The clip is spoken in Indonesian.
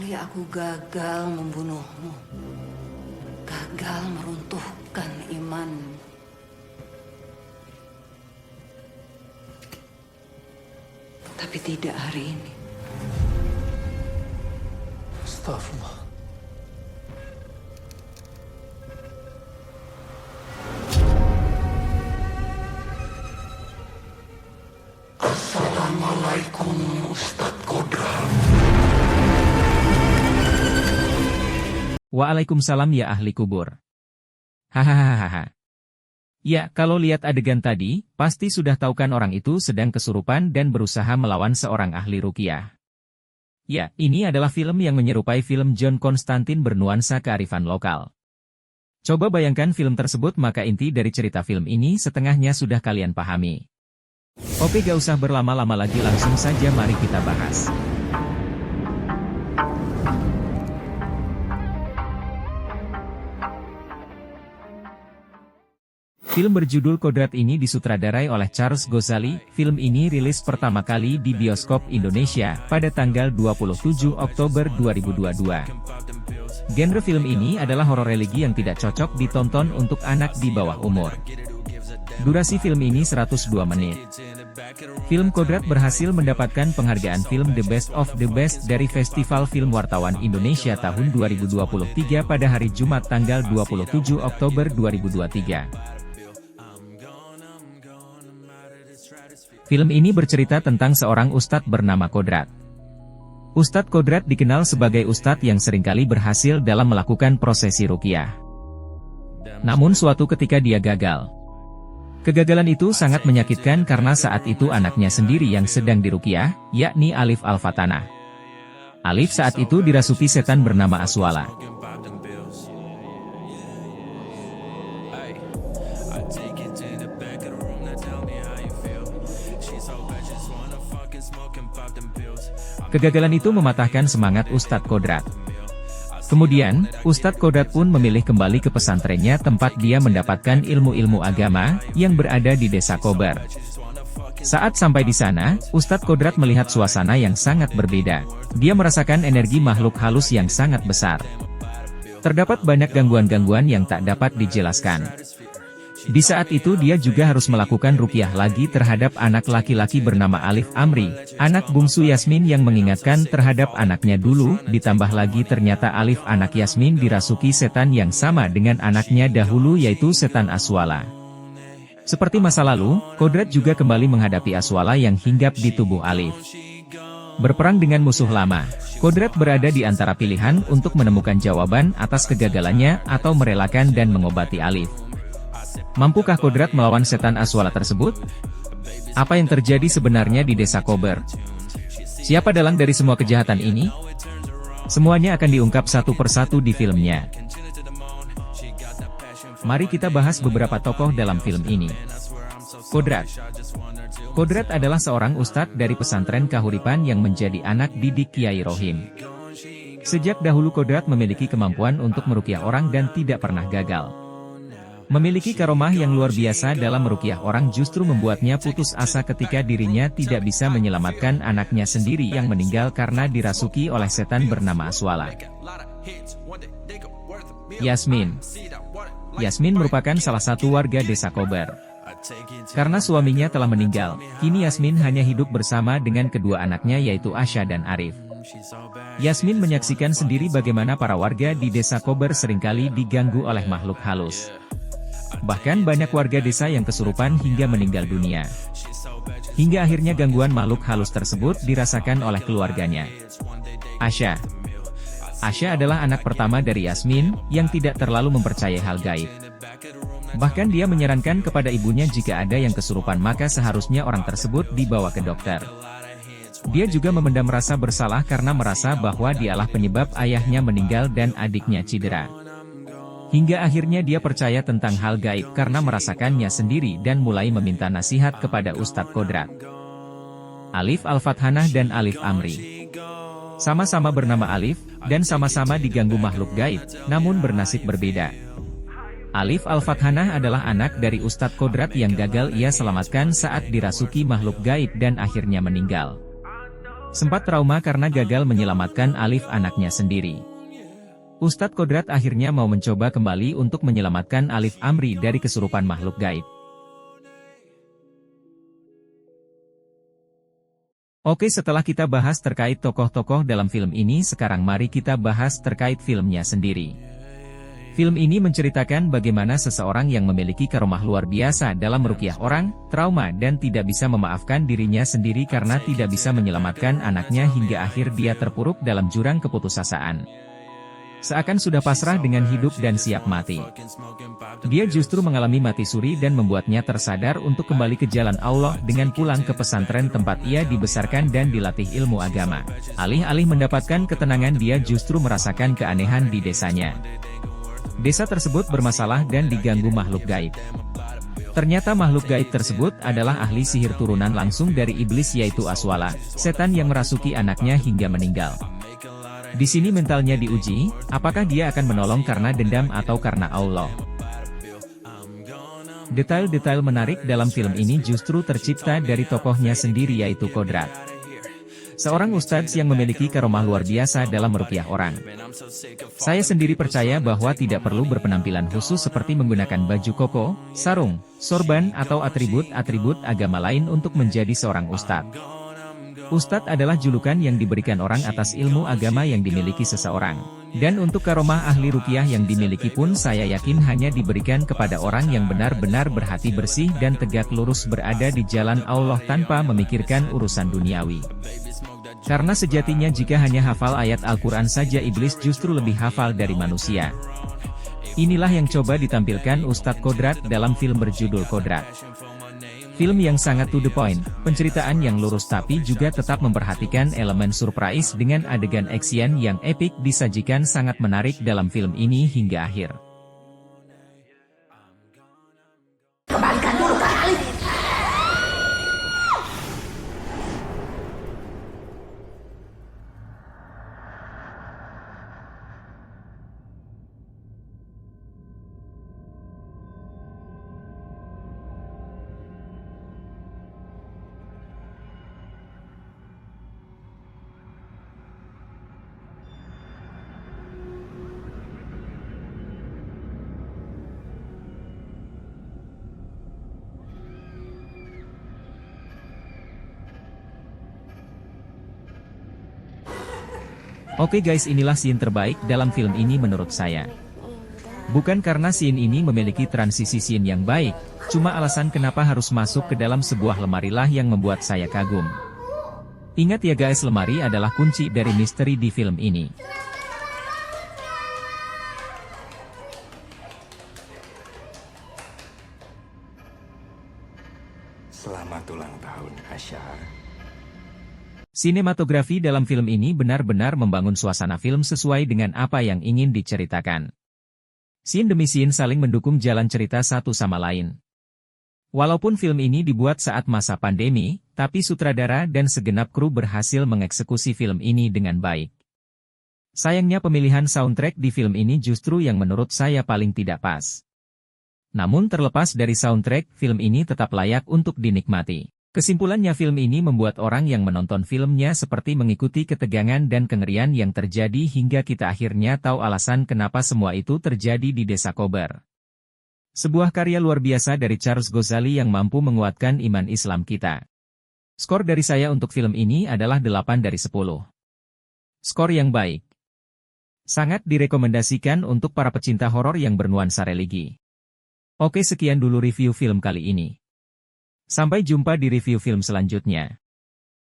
kali aku gagal membunuhmu, gagal meruntuhkan imanmu. Tapi tidak hari ini. Astagfirullah. Assalamualaikum Ustadz Kodrat. Waalaikumsalam ya ahli kubur. Hahaha. Ya, kalau lihat adegan tadi, pasti sudah tahu kan orang itu sedang kesurupan dan berusaha melawan seorang ahli ruqyah. Ya, ini adalah film yang menyerupai film John Constantine bernuansa kearifan lokal. Coba bayangkan film tersebut, maka inti dari cerita film ini setengahnya sudah kalian pahami. Oke, gak usah berlama-lama lagi, langsung saja mari kita bahas. Film berjudul Kodrat ini disutradarai oleh Charles Ghazali. Film ini rilis pertama kali di bioskop Indonesia pada tanggal 27 Oktober 2022. Genre film ini adalah horor religi yang tidak cocok ditonton untuk anak di bawah umur. Durasi film ini 102 menit. Film Kodrat berhasil mendapatkan penghargaan film The Best of the Best dari Festival Film Wartawan Indonesia tahun 2023 pada hari Jumat tanggal 27 Oktober 2023. Film ini bercerita tentang seorang ustadz bernama Kodrat. Ustadz Kodrat dikenal sebagai ustadz yang seringkali berhasil dalam melakukan prosesi ruqyah. Namun suatu ketika dia gagal. Kegagalan itu sangat menyakitkan karena saat itu anaknya sendiri yang sedang diruqyah, yakni Alif Al-Fatanah. Alif saat itu dirasuki setan bernama Aswala. Kegagalan itu mematahkan semangat Ustadz Kodrat. Kemudian, Ustadz Kodrat pun memilih kembali ke pesantrennya tempat dia mendapatkan ilmu-ilmu agama, yang berada di desa Kober. Saat sampai di sana, Ustadz Kodrat melihat suasana yang sangat berbeda. Dia merasakan energi makhluk halus yang sangat besar. Terdapat banyak gangguan-gangguan yang tak dapat dijelaskan. Di saat itu dia juga harus melakukan ruqyah lagi terhadap anak laki-laki bernama Alif Amri, anak bungsu Yasmin yang mengingatkan terhadap anaknya dulu, ditambah lagi ternyata Alif anak Yasmin dirasuki setan yang sama dengan anaknya dahulu yaitu setan Aswala. Seperti masa lalu, Kodrat juga kembali menghadapi Aswala yang hinggap di tubuh Alif. Berperang dengan musuh lama, Kodrat berada di antara pilihan untuk menemukan jawaban atas kegagalannya atau merelakan dan mengobati Alif. Mampukah Kodrat melawan setan Aswala tersebut? Apa yang terjadi sebenarnya di desa Kober? Siapa dalang dari semua kejahatan ini? Semuanya akan diungkap satu persatu di filmnya. Mari kita bahas beberapa tokoh dalam film ini. Kodrat. Kodrat adalah seorang ustadz dari pesantren Kahuripan yang menjadi anak didik Kiai Rohim. Sejak dahulu Kodrat memiliki kemampuan untuk meruqyah orang dan tidak pernah gagal. Memiliki karomah yang luar biasa dalam meruqyah orang justru membuatnya putus asa ketika dirinya tidak bisa menyelamatkan anaknya sendiri yang meninggal karena dirasuki oleh setan bernama Aswala. Yasmin. Yasmin merupakan salah satu warga desa Kober. Karena suaminya telah meninggal, kini Yasmin hanya hidup bersama dengan kedua anaknya yaitu Asya dan Arif. Yasmin menyaksikan sendiri bagaimana para warga di desa Kober seringkali diganggu oleh makhluk halus. Bahkan banyak warga desa yang kesurupan hingga meninggal dunia. Hingga akhirnya gangguan makhluk halus tersebut dirasakan oleh keluarganya. Asya. Asya adalah anak pertama dari Yasmin, yang tidak terlalu mempercayai hal gaib. Bahkan dia menyarankan kepada ibunya jika ada yang kesurupan maka seharusnya orang tersebut dibawa ke dokter. Dia juga memendam rasa bersalah karena merasa bahwa dialah penyebab ayahnya meninggal dan adiknya cedera. Hingga akhirnya dia percaya tentang hal gaib karena merasakannya sendiri dan mulai meminta nasihat kepada Ustadz Kodrat. Alif Al-Fathanah dan Alif Amri. Sama-sama bernama Alif, dan sama-sama diganggu makhluk gaib, namun bernasib berbeda. Alif Al-Fathanah adalah anak dari Ustadz Kodrat yang gagal ia selamatkan saat dirasuki makhluk gaib dan akhirnya meninggal. Sempat trauma karena gagal menyelamatkan Alif anaknya sendiri. Ustadz Kodrat akhirnya mau mencoba kembali untuk menyelamatkan Alif Amri dari kesurupan makhluk gaib. Oke, setelah kita bahas terkait tokoh-tokoh dalam film ini, sekarang mari kita bahas terkait filmnya sendiri. Film ini menceritakan bagaimana seseorang yang memiliki karomah luar biasa dalam meruqyah orang, trauma dan tidak bisa memaafkan dirinya sendiri karena tidak bisa menyelamatkan anaknya hingga akhir dia terpuruk dalam jurang keputusasaan. Seakan sudah pasrah dengan hidup dan siap mati. Dia justru mengalami mati suri dan membuatnya tersadar untuk kembali ke jalan Allah dengan pulang ke pesantren tempat ia dibesarkan dan dilatih ilmu agama. Alih-alih mendapatkan ketenangan, dia justru merasakan keanehan di desanya. Desa tersebut bermasalah dan diganggu makhluk gaib. Ternyata makhluk gaib tersebut adalah ahli sihir turunan langsung dari iblis, yaitu Aswala, setan yang merasuki anaknya hingga meninggal. Di sini mentalnya diuji, apakah dia akan menolong karena dendam atau karena Allah. Detail-detail menarik dalam film ini justru tercipta dari tokohnya sendiri, yaitu Kodrat. Seorang ustadz yang memiliki karomah luar biasa dalam meruqyah orang. Saya sendiri percaya bahwa tidak perlu berpenampilan khusus seperti menggunakan baju koko, sarung, sorban atau atribut-atribut agama lain untuk menjadi seorang ustadz. Ustadz adalah julukan yang diberikan orang atas ilmu agama yang dimiliki seseorang. Dan untuk karomah ahli ruqyah yang dimiliki pun saya yakin hanya diberikan kepada orang yang benar-benar berhati bersih dan tegak lurus berada di jalan Allah tanpa memikirkan urusan duniawi. Karena sejatinya jika hanya hafal ayat Al-Quran saja, iblis justru lebih hafal dari manusia. Inilah yang coba ditampilkan Ustadz Kodrat dalam film berjudul Kodrat. Film yang sangat to the point, penceritaan yang lurus tapi juga tetap memperhatikan elemen surprise dengan adegan action yang epik disajikan sangat menarik dalam film ini hingga akhir. Kembalikan dulu Kak Alif. Oke guys, inilah scene terbaik dalam film ini menurut saya. Bukan karena scene ini memiliki transisi scene yang baik, cuma alasan kenapa harus masuk ke dalam sebuah lemari lah yang membuat saya kagum. Ingat ya guys, lemari adalah kunci dari misteri di film ini. Selamat ulang tahun, Asya. Sinematografi dalam film ini benar-benar membangun suasana film sesuai dengan apa yang ingin diceritakan. Scene demi scene saling mendukung jalan cerita satu sama lain. Walaupun film ini dibuat saat masa pandemi, tapi sutradara dan segenap kru berhasil mengeksekusi film ini dengan baik. Sayangnya pemilihan soundtrack di film ini justru yang menurut saya paling tidak pas. Namun terlepas dari soundtrack, film ini tetap layak untuk dinikmati. Kesimpulannya, film ini membuat orang yang menonton filmnya seperti mengikuti ketegangan dan kengerian yang terjadi hingga kita akhirnya tahu alasan kenapa semua itu terjadi di Desa Kober. Sebuah karya luar biasa dari Charles Ghazali yang mampu menguatkan iman Islam kita. Skor dari saya untuk film ini adalah 8 dari 10. Skor yang baik. Sangat direkomendasikan untuk para pecinta horor yang bernuansa religi. Oke, sekian dulu review film kali ini. Sampai jumpa di review film selanjutnya.